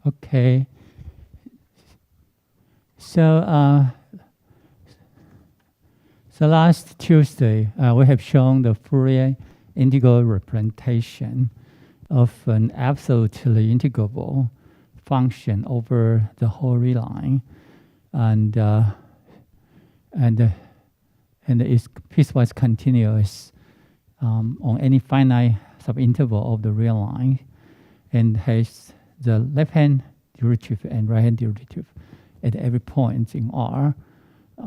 Okay. So last Tuesday, we have shown the Fourier integral representation of an absolutely integrable function over the whole real line, and is piecewise continuous on any finite subinterval of the real line, and has the left-hand derivative and right-hand derivative at every point in R.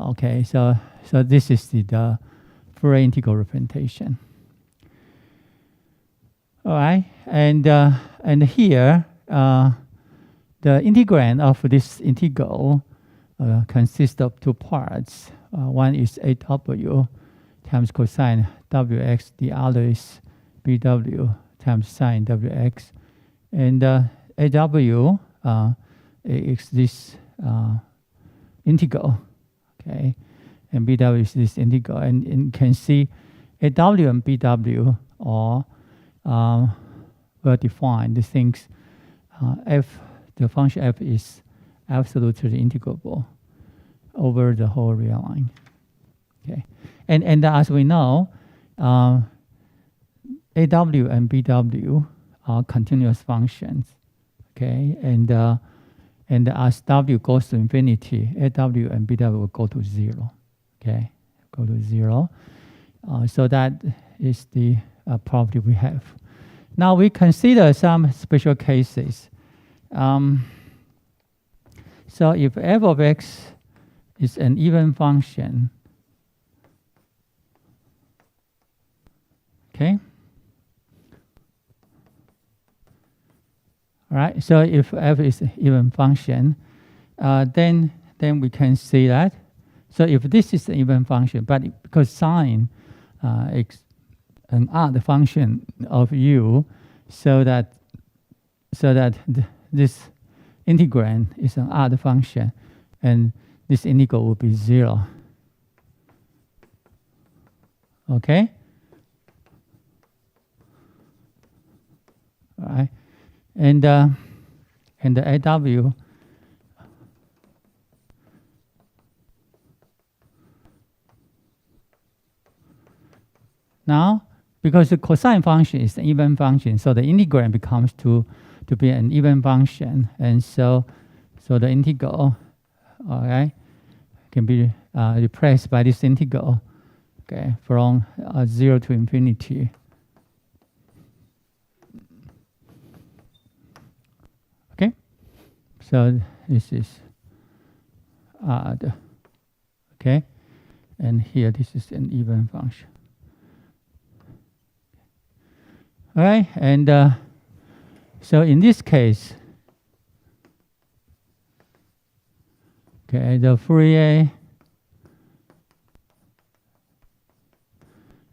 Okay, so this is the Fourier integral representation. All right, and here the integrand of this integral consists of two parts. One is AW times cosine WX, the other is BW times sine WX. And AW is this integral, okay? And BW is this integral. And you can see AW and BW are well defined. The things the function f is absolutely integrable over the whole real line. Okay, and as we know, AW and BW are continuous functions. Okay, and as W goes to infinity, AW and BW will go to 0. Okay, go to 0. So that is the property we have. Now we consider some special cases. So if f of x is an even function, okay? All right, so if f is an even function, then we can see that. So if this is an even function, but because sine is an odd function of u, so that this integrand is an odd function, and this integral will be 0. Okay? All right. And the AW now, because the cosine function is an even function, so the integrand becomes to be an even function, and so the integral, okay, can be replaced by this integral, okay, from 0 to infinity. Okay, so this is odd, okay, and here this is an even function. All right, and so in this case, okay, the Fourier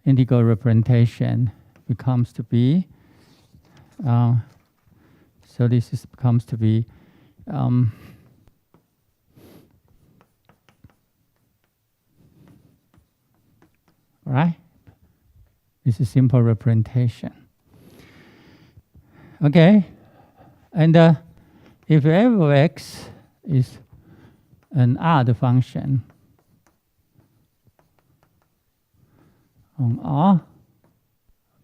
integral representation becomes to be, so this is becomes to be right? This is simple representation. Okay, and if f of x is an odd function on R,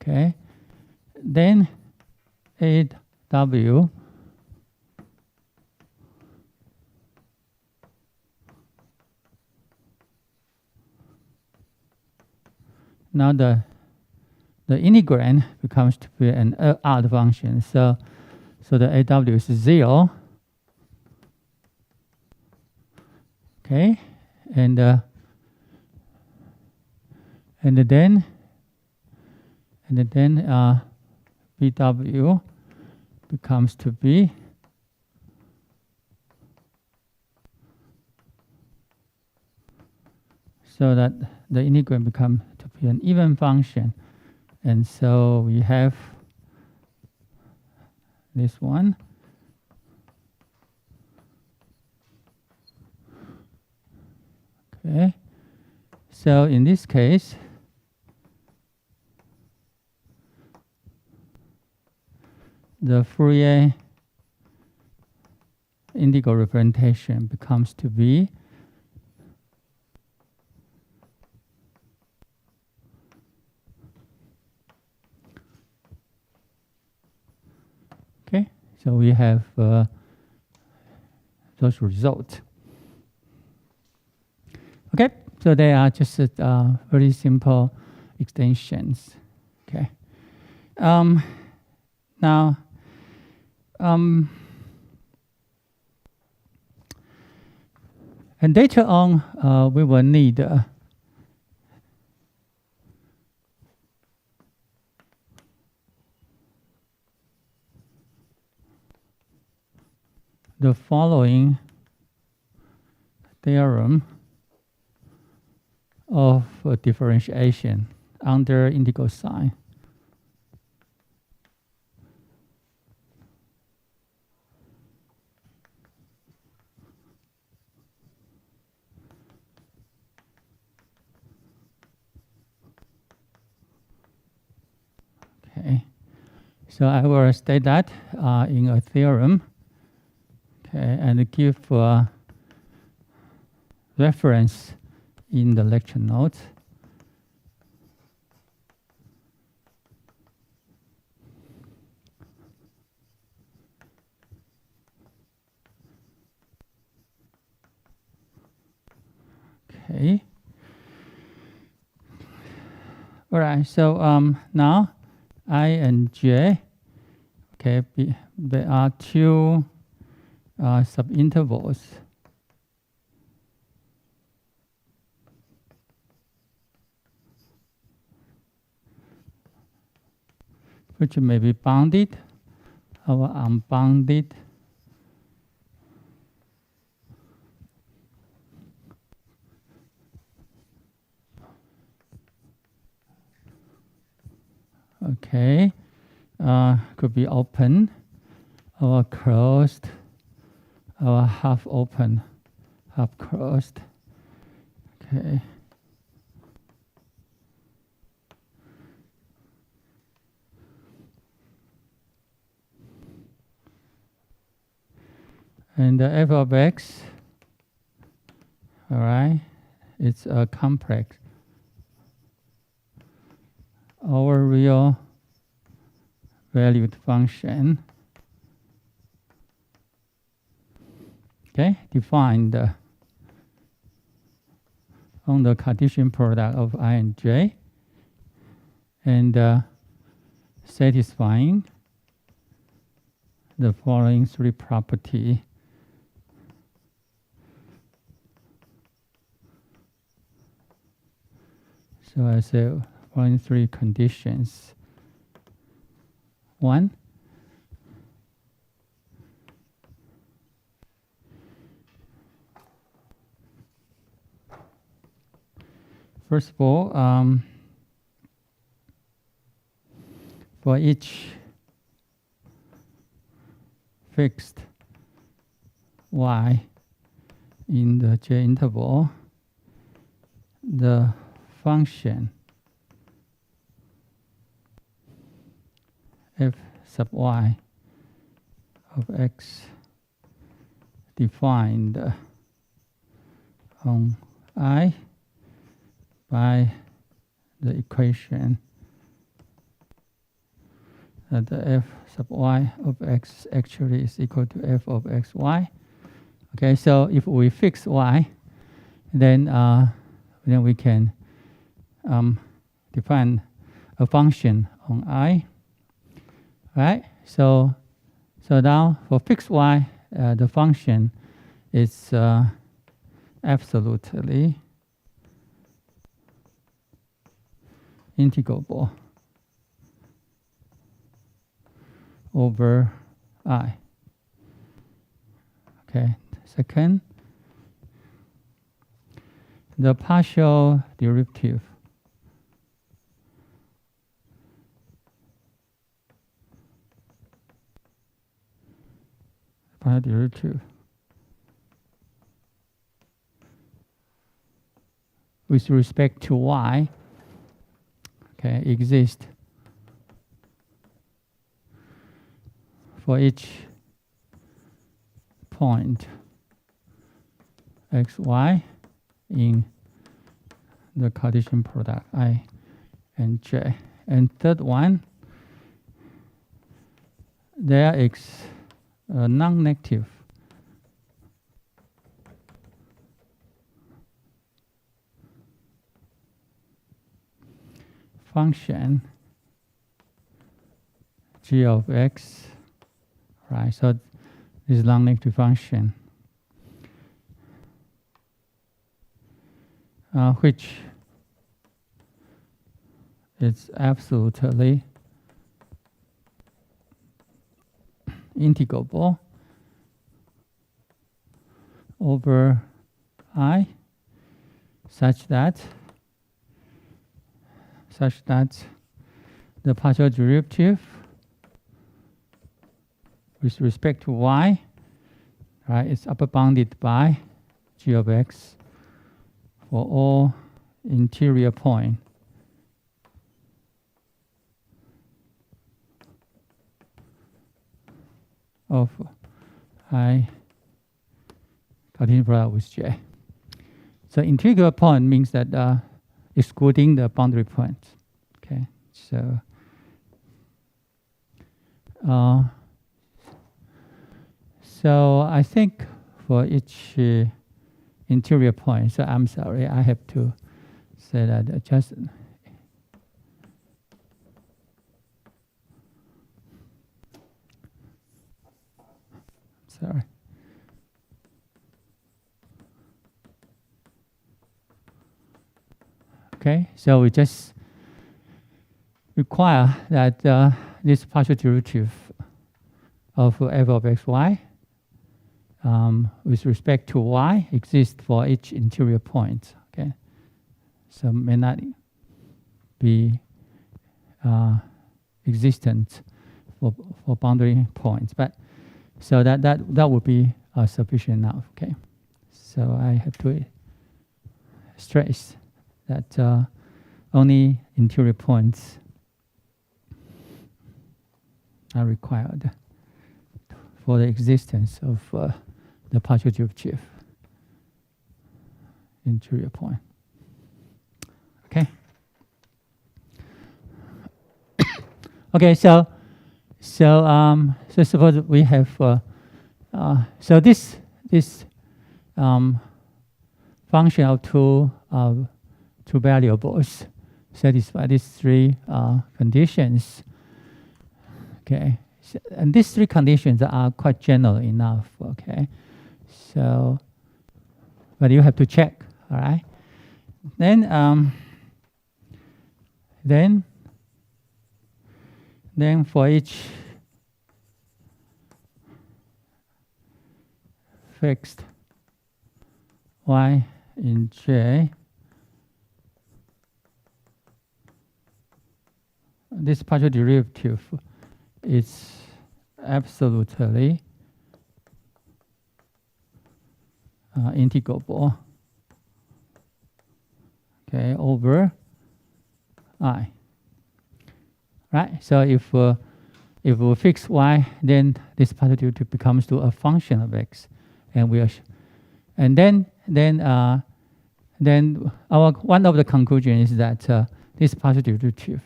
okay, then AW now the integrand becomes to be an odd function. So the AW is 0. Okay, and then BW becomes to be so that the integrand becomes to be an even function. And so we have this one. Okay. So in this case, the Fourier integral representation becomes to be okay. So we have those results. Okay, so they are just very simple extensions. Okay. Now, and later on, we will need the following theorem of differentiation under integral sign. Okay, so I will state that in a theorem. Okay, and give reference in the lecture notes. Okay. All right. So now I and j. Okay, there are two subintervals. Which may be bounded or unbounded. Okay, could be open or closed or half open, half closed. Okay. And the f of x, all right, it's a complex over real valued function. Okay, defined on the Cartesian product of I and j, and satisfying the following three properties. So I say following three conditions. One, first of all, for each fixed y in the j interval, the function f sub y of x defined on I by the equation that the f sub y of x actually is equal to f of xy. Okay, so if we fix y, then we can define a function on I. Right? So now for fixed y, the function is absolutely integrable over I. Okay. Second, the partial derivative with respect to y, okay, exists for each point x, y in the Cartesian product I and j. And third one, there is a non-negative function g of x, right? So this non-negative function, which is absolutely integrable over I, such that the partial derivative with respect to y, right, is upper bounded by g of x for all interior point of I Cartesian product with j. So integral point means that excluding the boundary points. Okay, so so I think for each interior point, so I'm sorry, I have to say that just sorry. Okay, so we just require that this partial derivative of f of x, y with respect to y exists for each interior point. Okay, so may not be existent for boundary points, but so that would be sufficient enough. Okay, so I have to stress that only interior points are required for the existence of the partial derivative interior point. Okay. Okay. So suppose we have so this function of two variables satisfy these three conditions. Okay, and these three conditions are quite general enough. Okay, so but you have to check. All right, then for each fixed y in J, this partial derivative is absolutely integrable, okay, over I. Right. So if we fix y, then this partial derivative becomes to a function of x, and we are, and then our one of the conclusions is that this partial derivative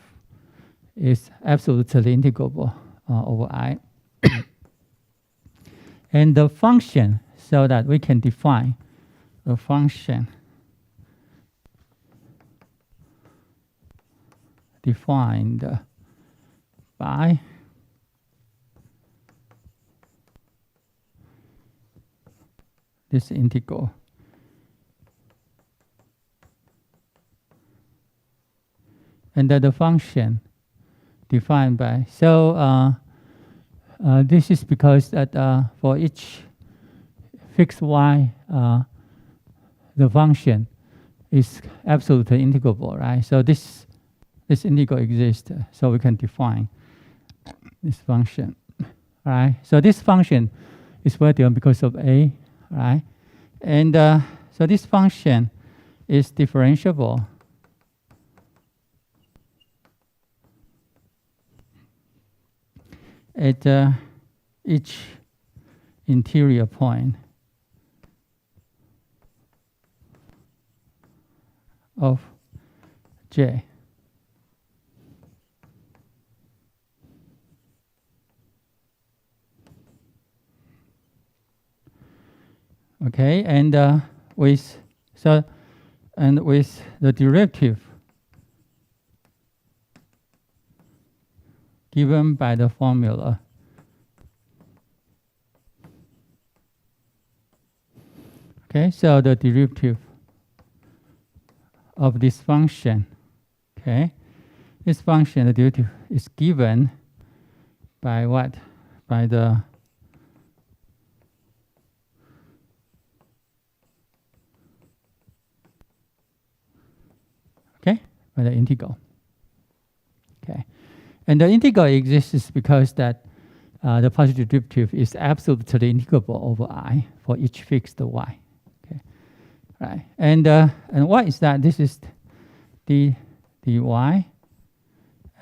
is absolutely integrable over I. And the function, so that we can define a function defined by this integral. And that the function defined by, so this is because that for each fixed y, the function is absolutely integrable, right? So this integral exists, so we can define this function, right? So this function is well defined because of A, right? And so this function is differentiable at each interior point of J. Okay, and with the derivative given by the formula, okay, so the derivative of this function, okay, this function, the derivative is given by what? By the by the integral. Okay, and the integral exists because that the positive derivative is absolutely integrable over I for each fixed y. Okay, right. And what is that? This is dy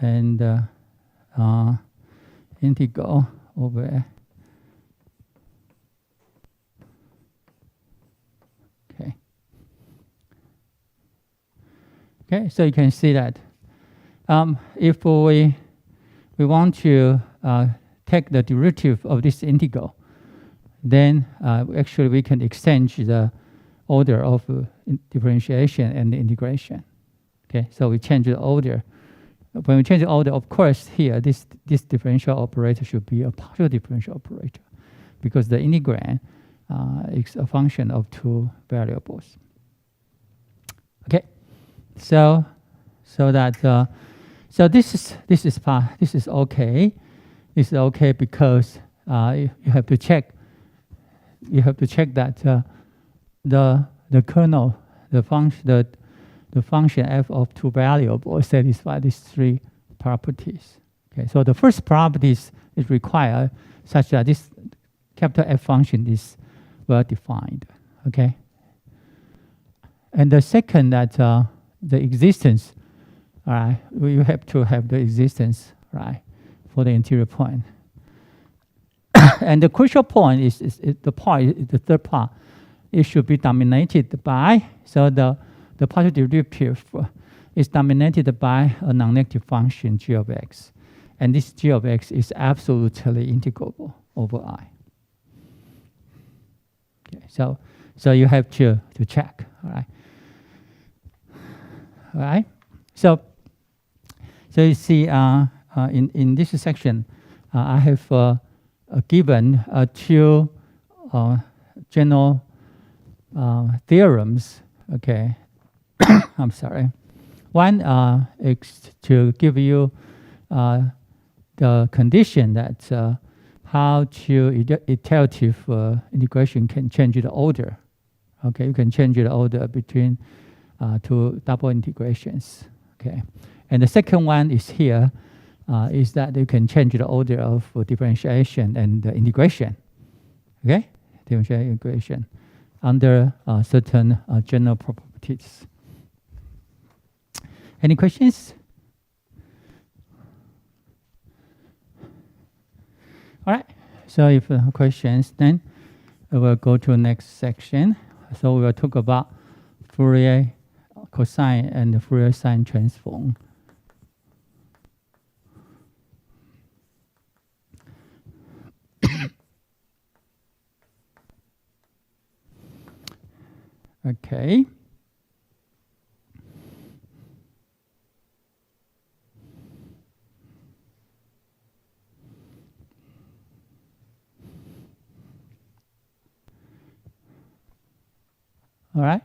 and integral over. Okay, so you can see that if we want to take the derivative of this integral, then actually we can exchange the order of differentiation and integration. Okay, so we change the order. When we change the order, of course, here this differential operator should be a partial differential operator, because the integrand is a function of two variables. Okay. So that this is okay. This is okay because you have to check that the kernel, the function f of two variables satisfy these three properties. Okay, so the first property is required such that this capital F function is well defined. Okay, and the second that the existence, all right, you have to have the existence, right, for the interior point. And the crucial point is the third part. It should be dominated by, so the positive derivative is dominated by a non-negative function g of x. And this g of x is absolutely integrable over I. Okay, so you have to check, all right. All right, so you see in this section, I have given two general theorems. Okay, I'm sorry. One is to give you the condition that how to iterative integration can change the order. Okay, you can change the order between two double integrations. Okay, and the second one is here, is that you can change the order of differentiation and integration. Okay, differentiation integration under certain general properties. Any questions? All right. So if questions, then we will go to the next section. So we will talk about Fourier cosine and Fourier sine transform. Okay. All right.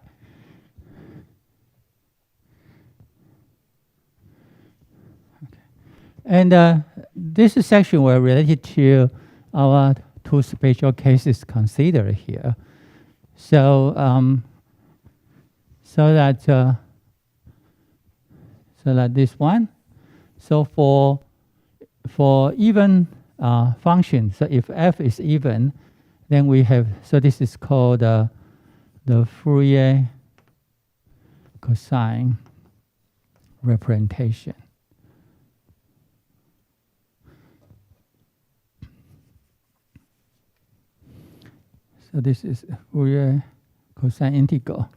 Okay. And this section will relate to our two special cases considered here. So so that this one. So for even functions, so if f is even, then we have, so this is called the Fourier cosine representation. So this is Fourier cosine integral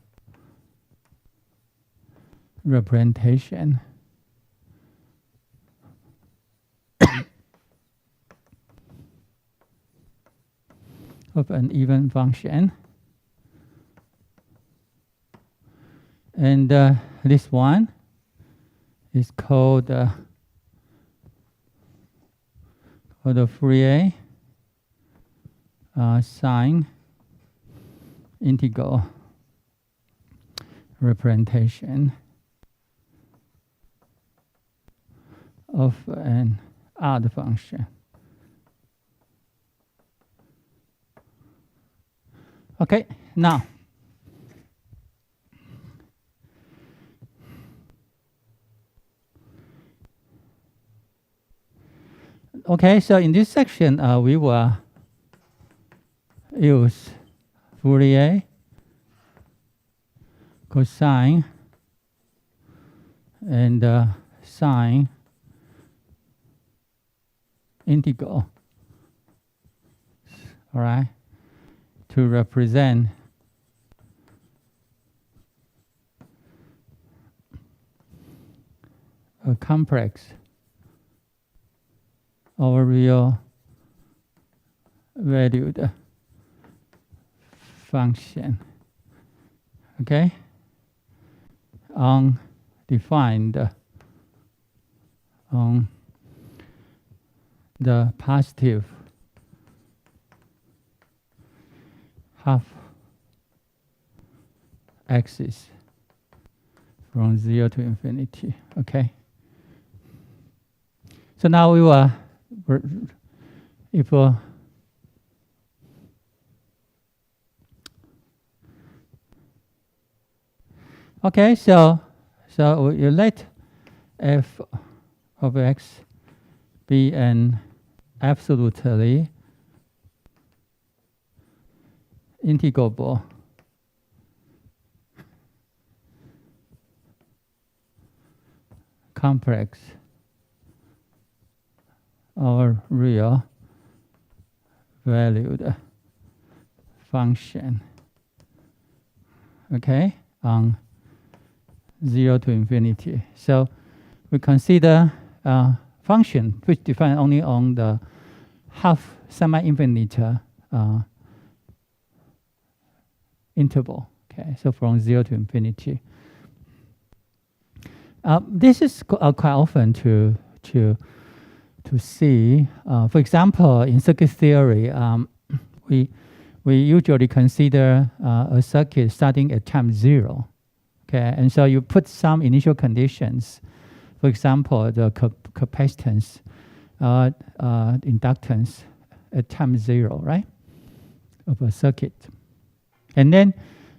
representation of an even function. And this one is called the Fourier sine integral representation of an odd function. Okay, now okay, so in this section we will use Fourier cosine and sine integral, all right, to represent a complex or real valued function, okay, undefined on the positive half axis from 0 to infinity, okay. So now we will, if okay, so you let f of x be an absolutely integrable complex or real valued function, okay, on 0 to infinity. So we consider function which depend only on the half semi-infinite interval, okay, so from 0 to infinity. This is quite often to see. For example, in circuit theory, we usually consider a circuit starting at time 0. Okay, and so you put some initial conditions. For example, the capacitance, inductance at time 0, right, of a circuit. And then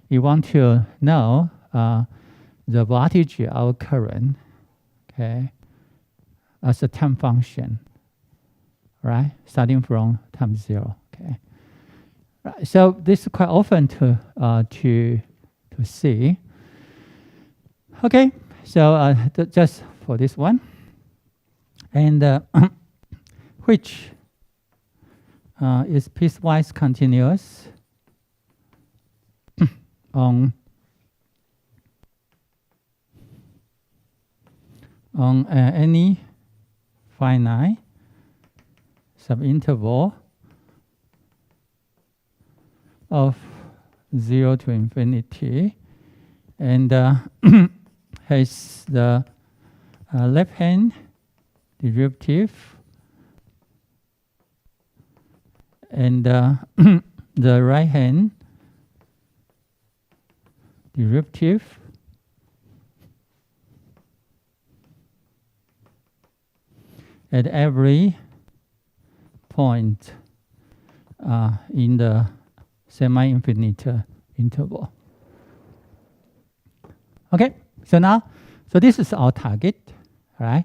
you want to know the voltage or current, okay, as a time function, right, starting from time 0. Okay, right. So this is quite often to see. Okay, so just for this one, and which is piecewise continuous on any finite subinterval of 0 to infinity, and has the left-hand derivative and the right-hand derivative at every point in the semi-infinite interval. Okay, so this is our target, right?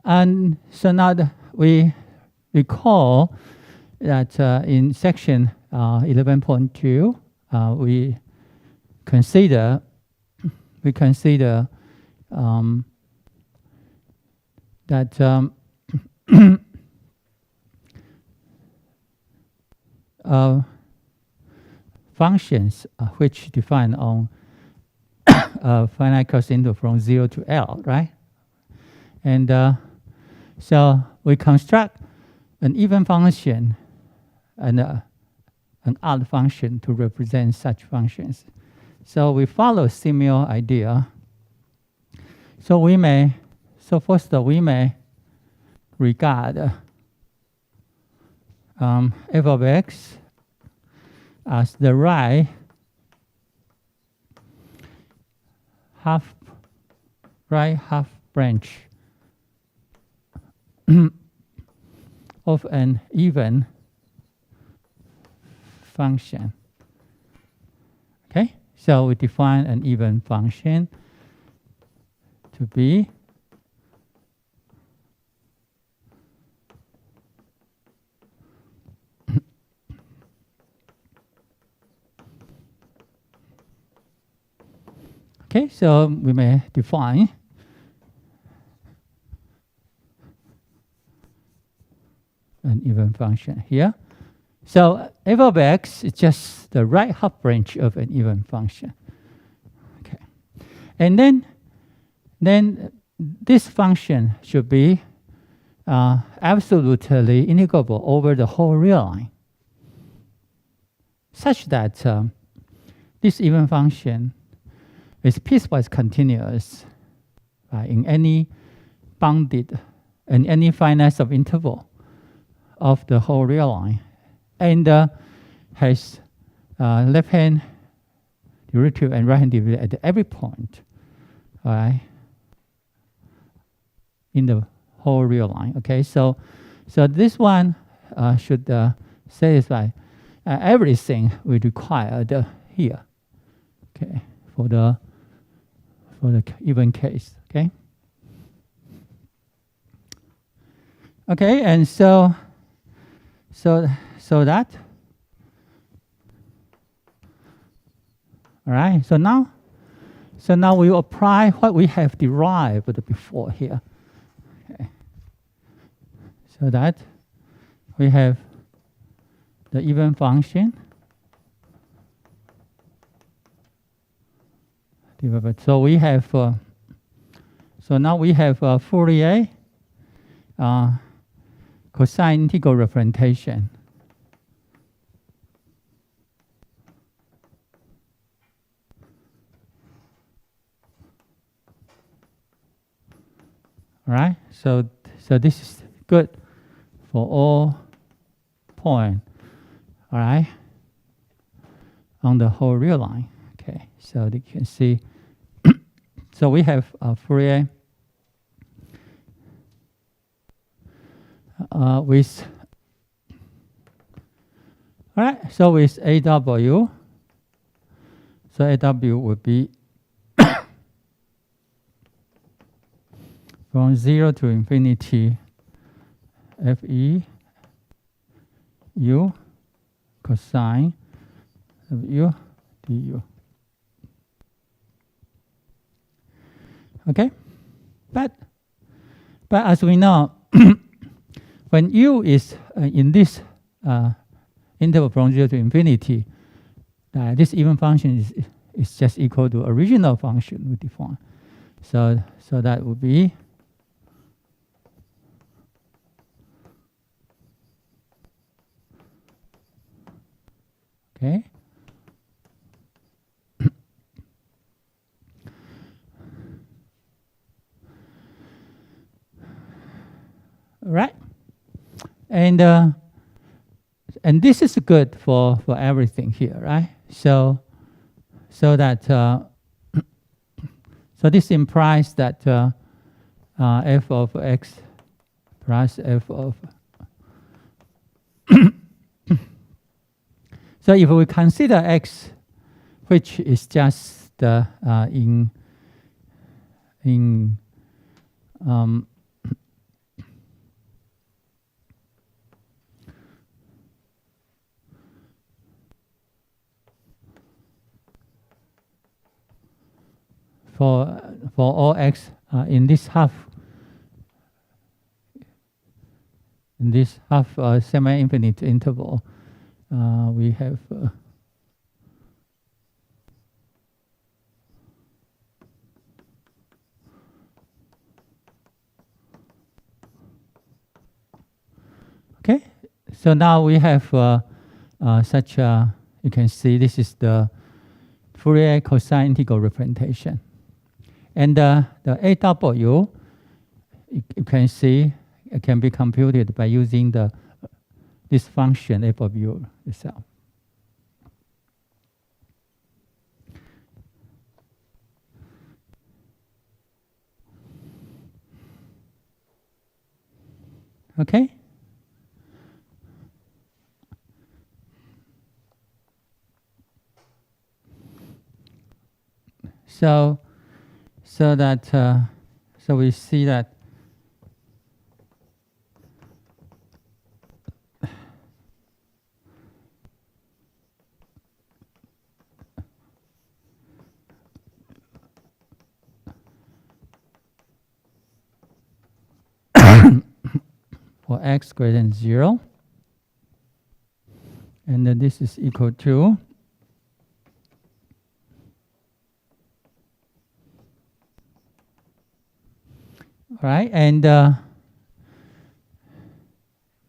And so now we recall that in section 11.2 we consider that functions which define on finite cost interval from 0 to L, right? And so we construct an even function and an odd function to represent such functions. So we follow a similar idea. So first we may regard f of x as the right half branch of an even function. Okay, so we define an even function to be okay, so we may define an even function here. So f of x is just the right half branch of an even function. Okay, and then this function should be absolutely integrable over the whole real line, such that this even function is piecewise continuous in any bounded and any finite subinterval of the whole real line, and has left-hand derivative and right-hand derivative at every point, all right, in the whole real line. Okay, so this one should satisfy everything we required here. Okay, for the even case. Okay. Okay, and so that. All right. So now we apply what we have derived before here. Okay. So that we have the even function. So we have. So now we have Fourier cosine integral representation. All right. So this is good for all points. All right. On the whole real line. Okay. So you can see. So we have Fourier with, all right, so with AW, so AW would be from 0 to infinity FE U cosine of U du. Okay, but as we know, when U is in this interval from 0 to infinity, this even function is just equal to original function we define. So that would be okay. Right, and this is good for everything here, right? So that so this implies that f of x plus f of so if we consider x, which is just in for all x in this half semi-infinite interval, we have So now we have such a, you can see this is the Fourier cosine integral representation. And the AW, you can see it can be computed by using this function f of u itself. Okay? So we see that for x greater than 0, and then this is equal to right, and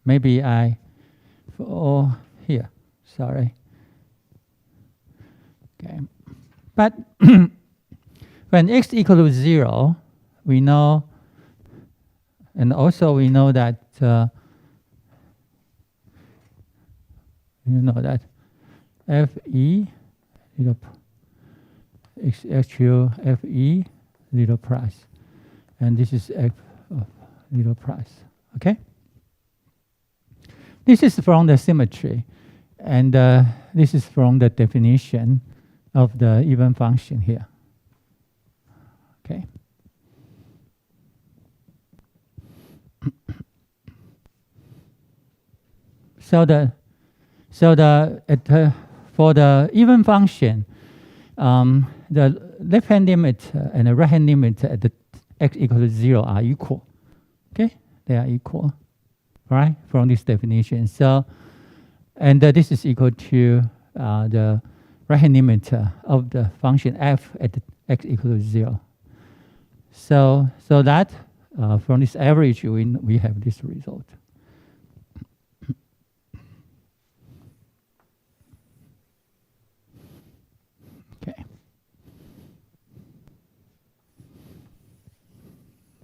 maybe for here, sorry. Okay, but when x equal to 0, we know, and also we know that Fe actual Fe 0 plus, and this is f of 0 plus. Okay. This is from the symmetry, and this is from the definition of the even function here. Okay. For the even function, the left-hand limit and the right-hand limit at the x equal to 0 are equal. Okay, they are equal, right? From this definition. So, and this is equal to the right-hand limit of the function f at the x equal to 0. So that from this average, we have this result.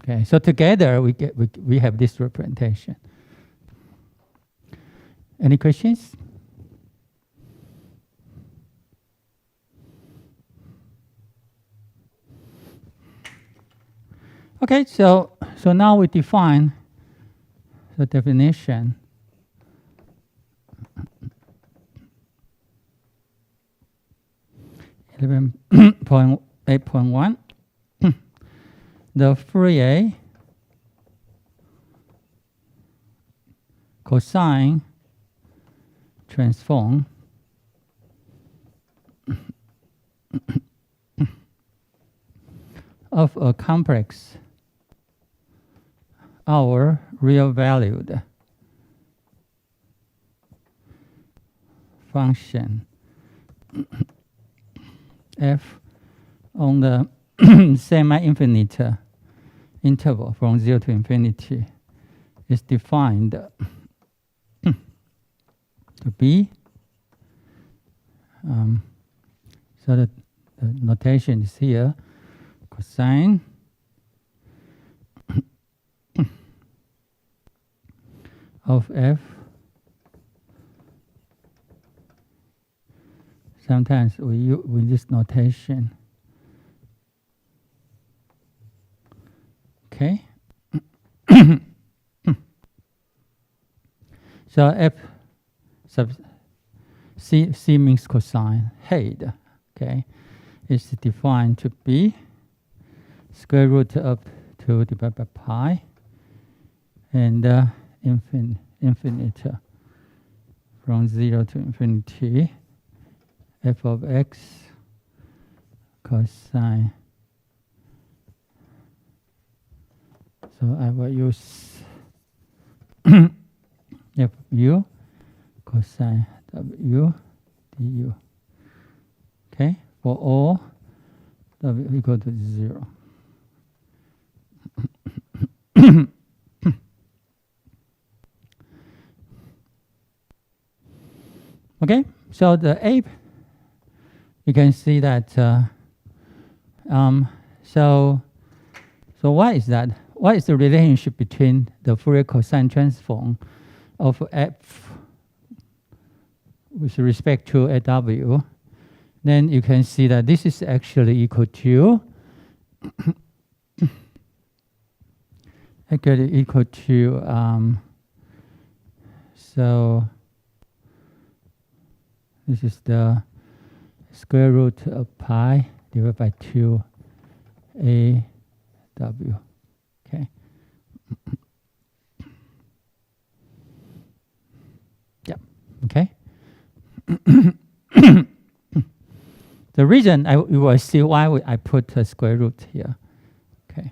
Okay, so together we have this representation. Any questions? Okay, so now we define the definition. (11.8.1) The Fourier cosine transform of a complex our real valued function f on the semi-infinite interval from 0 to infinity is defined to be, so that the notation is here, cosine of f. Sometimes we use this notation. Okay. So f sub c means cosine head. Okay, is defined to be square root of 2 divided by pi, and infinite from 0 to infinity f of x cosine. So I will use f u cosine w du. Okay, for all w equal to 0. Okay, so the A, you can see that. So what is that? What is the relationship between the Fourier cosine transform of f with respect to AW? Then you can see that this is actually equal to so this is the square root of pi divided by 2 AW. Okay. Yeah. Okay. The reason you will see why I put a square root here. Okay.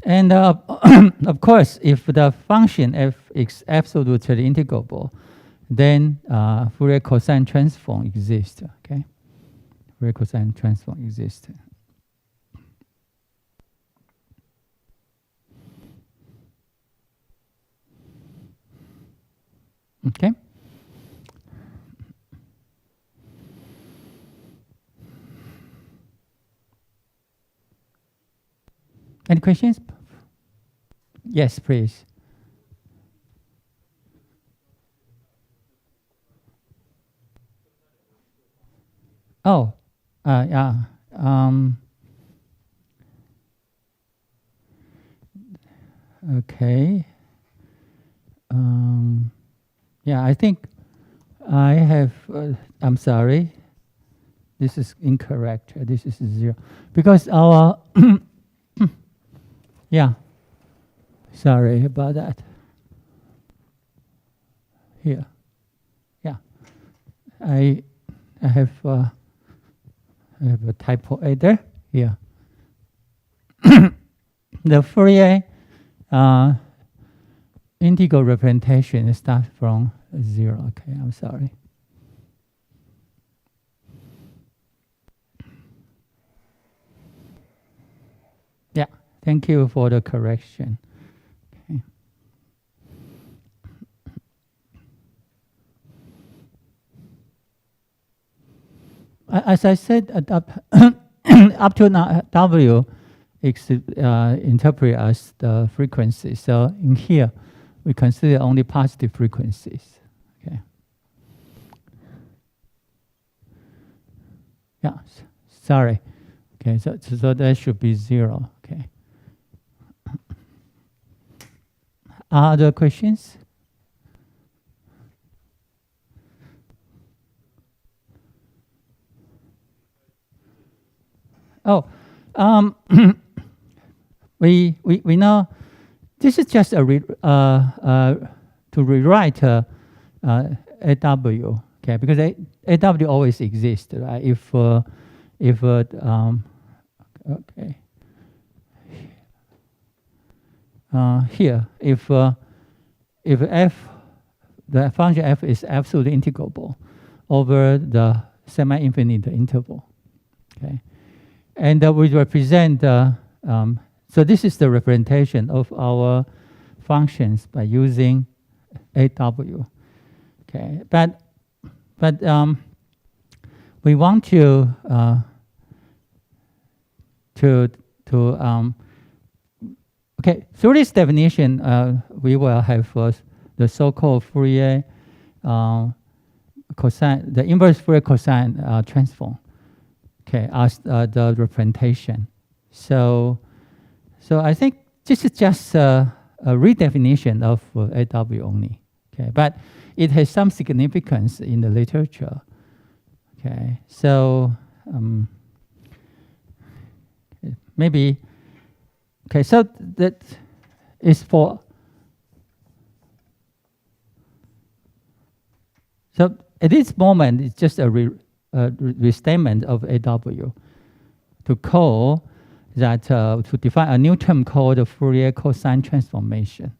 And of course, if the function f is absolutely integrable, then Fourier cosine transform exists. Okay, Fourier cosine transform exists. Okay. Any questions? Yes, please. Oh, yeah. Okay. Yeah, I think I have. I'm sorry. This is incorrect. This is 0 because our. Yeah. Sorry about that. Here. Yeah. I have a typo there. Here. The Fourier integral representation starts from 0. Okay, I'm sorry. Yeah, thank you for the correction. Okay. As I said, up to now, W is interpreted as the frequency. So in here, we consider only positive frequencies. Okay. Yeah, sorry. Okay, so that should be 0. Okay. Other questions? Oh, we know this is just a to rewrite AW. Okay, because AW always exists, right? Okay. Here, if f, the function f is absolutely integrable over the semi-infinite interval, okay, and we represent so this is the representation of our functions by using AW, okay, but we want to okay, through this definition, we will have the so-called Fourier cosine, the inverse Fourier cosine transform, okay, as the representation. So I think this is just a redefinition of AW only, okay, but it has some significance in the literature, okay. So maybe. Okay, so that is for. So at this moment, it's just a restatement of AW to call that to define a new term called the Fourier cosine transformation.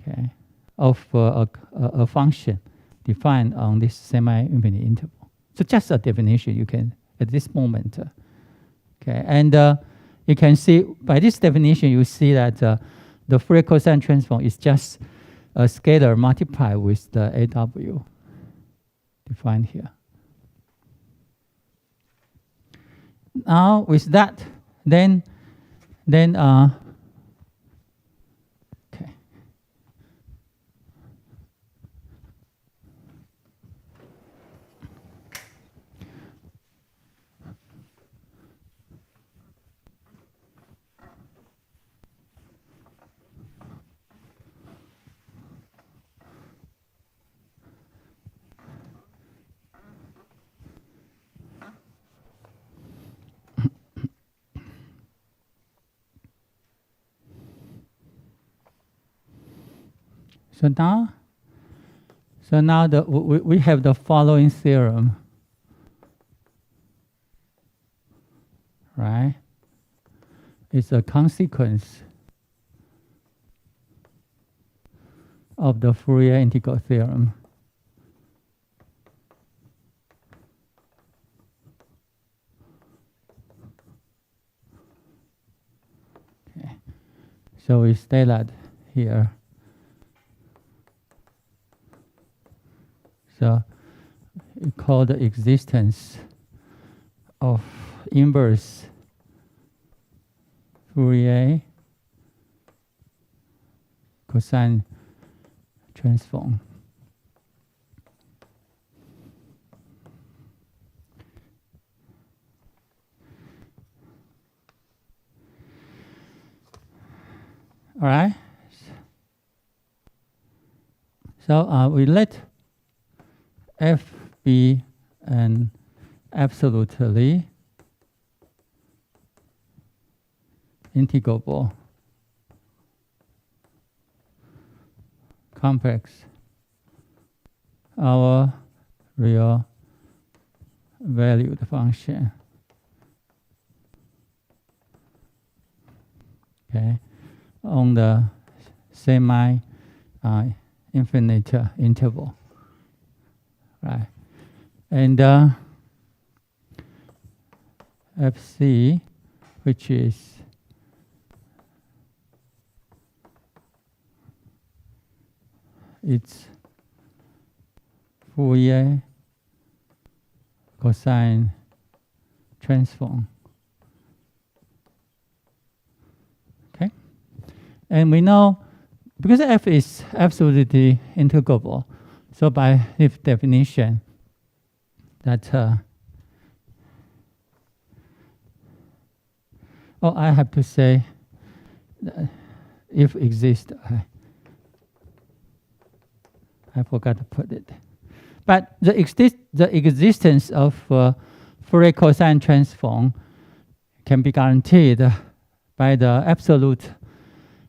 Okay, of a function defined on this semi-infinite interval. So just a definition you can at this moment Okay, and you can see by this definition, you see that the Fourier cosine transform is just a scalar multiplied with the AW defined here. Now with that, then okay. So now we have the following theorem, right? It's a consequence of the Fourier integral theorem. Okay. So we state that here. So we call the existence of inverse Fourier cosine transform. All right. So we let f be an absolutely integrable complex, our real valued function. Okay, on the semi-infinite interval. Right, and Fc, which is its Fourier cosine transform. Okay, and we know because f is absolutely integrable. So by this definition, that I have to say if exist. I forgot to put it, but the existence of Fourier cosine transform can be guaranteed by the absolute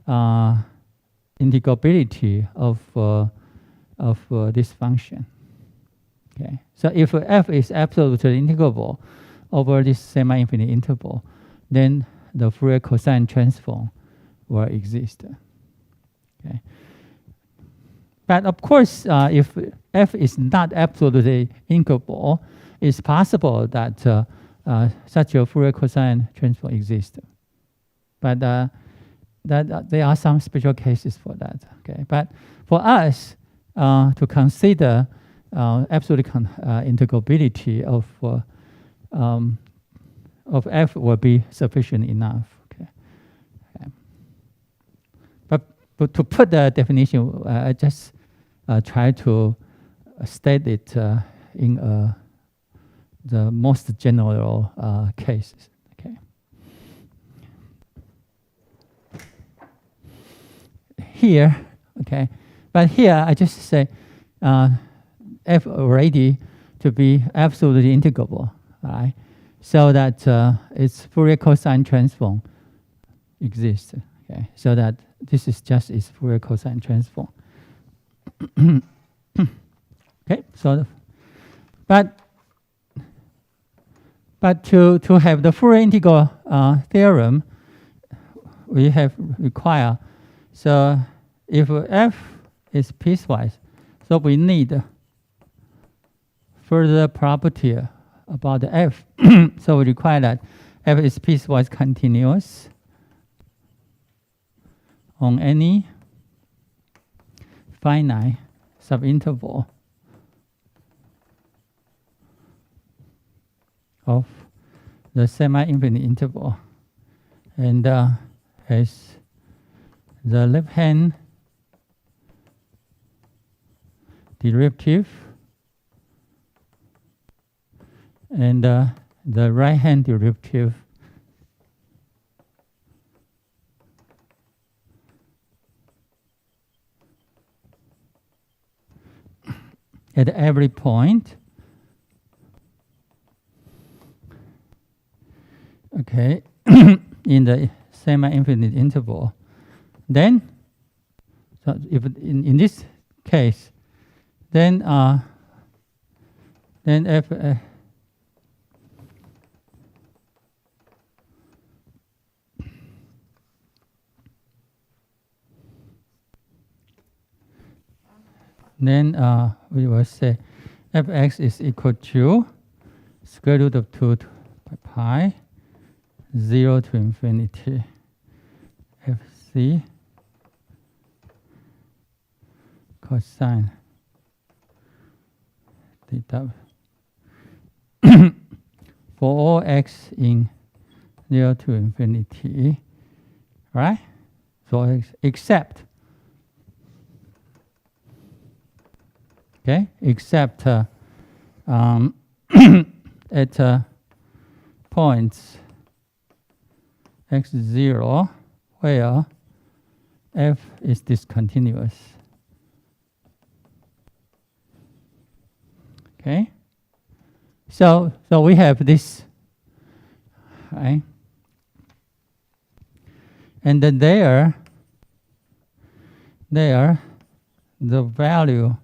integrability of this function. Okay, so if f is absolutely integrable over this semi-infinite interval, then the Fourier cosine transform will exist. Okay, but of course, if f is not absolutely integrable, it's possible that such a Fourier cosine transform exists. But that there are some special cases for that. Okay, but for us, to consider absolute integrability of f will be sufficient enough. Okay. But to put the definition, I just try to state it in the most general cases. Okay. Here, okay. But here, I just say f already to be absolutely integrable, right? So that its Fourier cosine transform exists. Okay, so that this is just its Fourier cosine transform. Okay, so but to have the Fourier integral theorem, we have require. So if f is piecewise, so we need further property about the f. So we require that f is piecewise continuous on any finite subinterval of the semi-infinite interval, and has the left-hand derivative and the right-hand derivative at every point. Okay, in the semi-infinite interval. Then, so if in this case, then f then we will say fx is equal to square root of 2 by pi 0 to infinity fc cosine theta for all x in 0 to infinity, right? So except except at points x0 where f is discontinuous. Okay, so we have this, right? And then there the value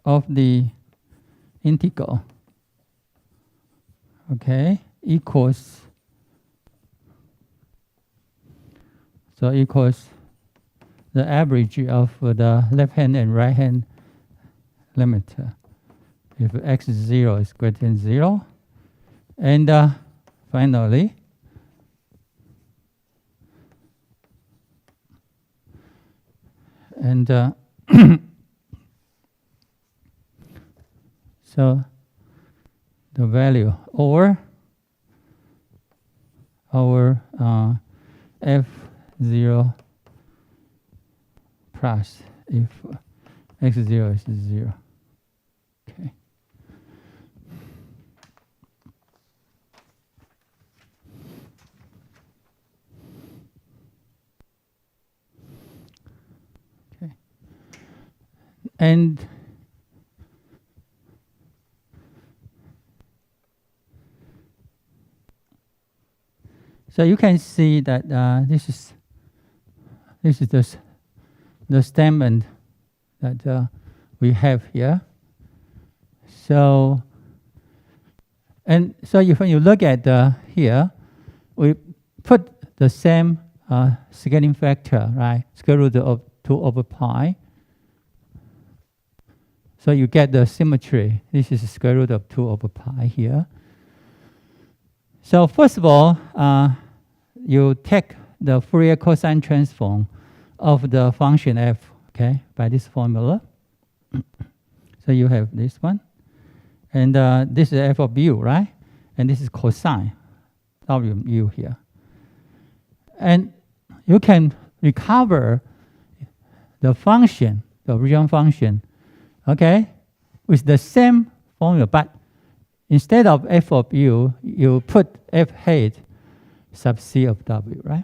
of the integral, okay, equals the average of the left hand and right hand limit if x0 is greater than 0, and finally so the value or our f0 plus if x0 is 0. Okay. Okay. And so you can see that this is the statement that we have here. So when you look at here, we put the same scaling factor, right? Square root of 2 over pi. So you get the symmetry. This is square root of 2 over pi here. So first of all, you take the Fourier cosine transform of the function f, okay, by this formula. So you have this one. And this is f of u, right? And this is cosine w here. And you can recover the function, the original function, okay, with the same formula, but instead of f of u, you put f hat sub c of w, right?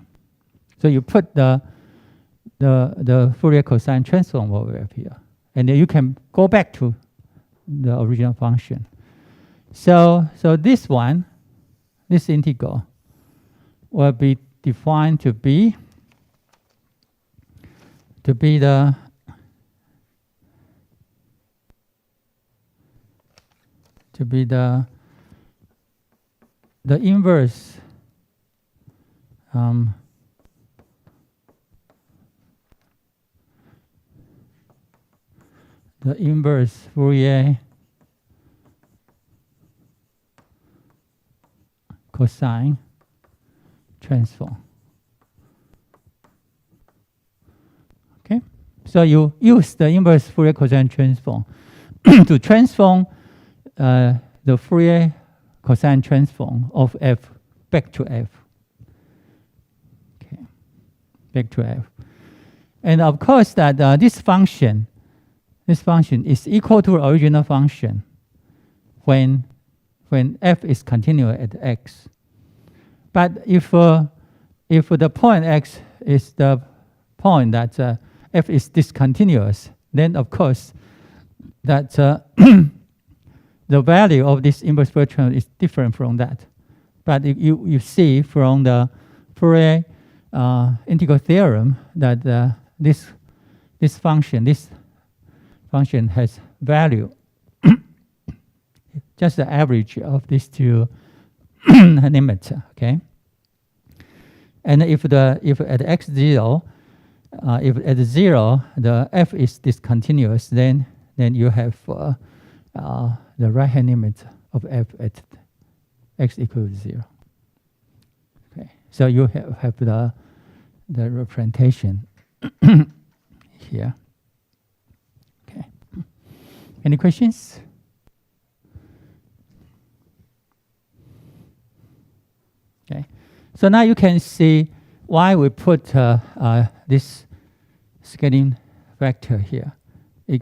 So you put the Fourier cosine transform over here, and then you can go back to the original function. So this one, this integral, will be defined to be the inverse the inverse Fourier cosine transform. Okay, so you use the inverse Fourier cosine transform to transform the Fourier cosine transform of f back to f. Okay, back to f, and of course that this function is equal to original function when f is continuous at x. But if the point x is the point that f is discontinuous, then of course that the value of this inverse Fourier transform is different from that. But you see from the Fourier integral theorem that this function has value just the average of these two limits. Okay, and if at x0, if at 0 the f is discontinuous, then you have the right hand limit of f at x equals 0. Okay, so you have the representation here. Okay, any questions? Okay, so now you can see why we put this scaling factor here.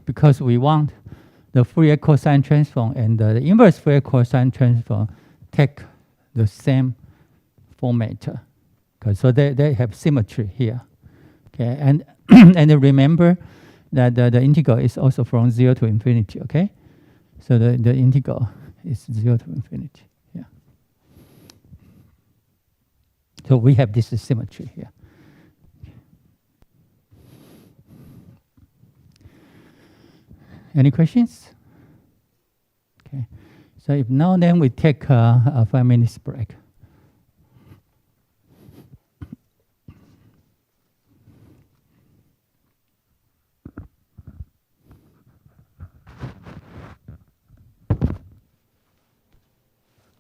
Because we want the Fourier cosine transform and the inverse Fourier cosine transform take the same format. Okay, so they have symmetry here. Okay, and and remember that the integral is also from 0 to infinity. Okay, so the integral is 0 to infinity. Yeah. So we have this symmetry here. Any questions? Okay. So if no, then we take a 5 minutes break.